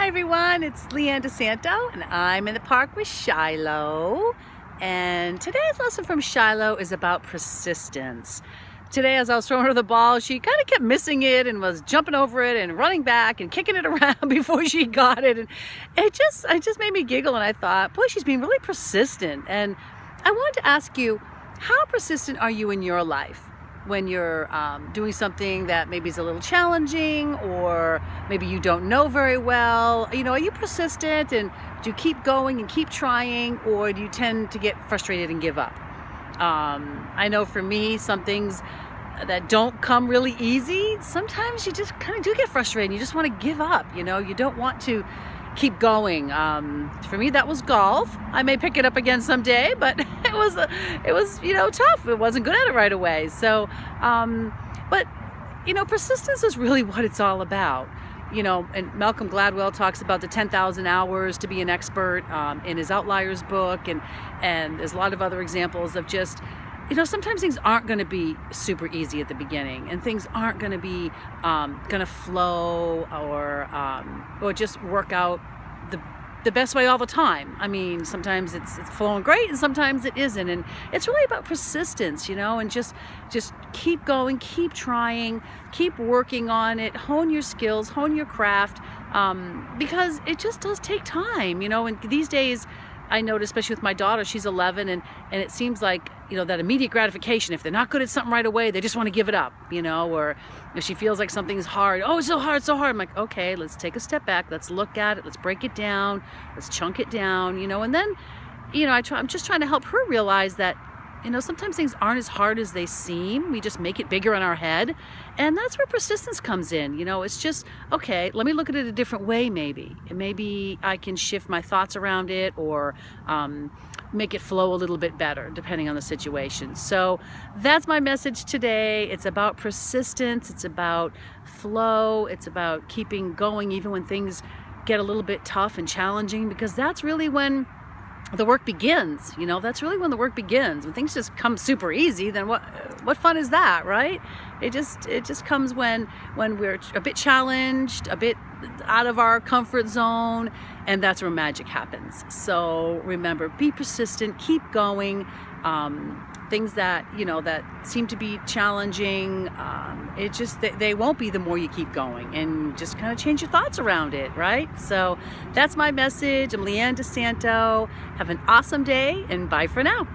Hi everyone, it's Leanne DeSanto and I'm in the park with Shiloh. And today's lesson from Shiloh is about persistence. Today as I was throwing her the ball, she kind of kept missing it and was jumping over it and running back and kicking it around before she got it. And it just made me giggle, and I thought, boy, she's being really persistent. And I wanted to ask you, how persistent are you in your life? When you're doing something that maybe is a little challenging, or maybe you don't know very well, are you persistent, and do you keep going and keep trying, or do you tend to get frustrated and give up? I know for me, some things that don't come really easy, sometimes you just kind of do get frustrated and you just want to give up. You don't want to keep going. For me, that was golf. I may pick it up again someday, but it was tough. It wasn't good at it right away. So, but persistence is really what it's all about. And Malcolm Gladwell talks about the 10,000 hours to be an expert in his Outliers book, and there's a lot of other examples of just, sometimes things aren't going to be super easy at the beginning, and things aren't going to be going to flow or just work out the best way all the time. I mean, sometimes it's flowing great and sometimes it isn't. And it's really about persistence, and just keep going, keep trying, keep working on it, hone your skills, hone your craft, because it just does take time, and these days I notice, especially with my daughter, she's 11, and it seems like, that immediate gratification, if they're not good at something right away, they just want to give it up, or if she feels like something's hard, oh, it's so hard, so hard. I'm like, okay, let's take a step back, let's look at it, let's break it down, let's chunk it down, and then, I'm just trying to help her realize that, sometimes things aren't as hard as they seem. We just make it bigger in our head. And that's where persistence comes in. It's just, okay, let me look at it a different way maybe. And maybe I can shift my thoughts around it, or make it flow a little bit better depending on the situation. So that's my message today. It's about persistence. It's about flow. It's about keeping going even when things get a little bit tough and challenging, because that's really when the work begins. That's really when the work begins. When things just come super easy, then what fun is that, right? It just comes when we're a bit challenged, a bit out of our comfort zone, and that's where magic happens. So remember, be persistent, keep going. Things that that seem to be challenging, they won't be the more you keep going, and just kind of change your thoughts around it, right? So that's my message. I'm Leanne DeSanto. Have an awesome day, and bye for now.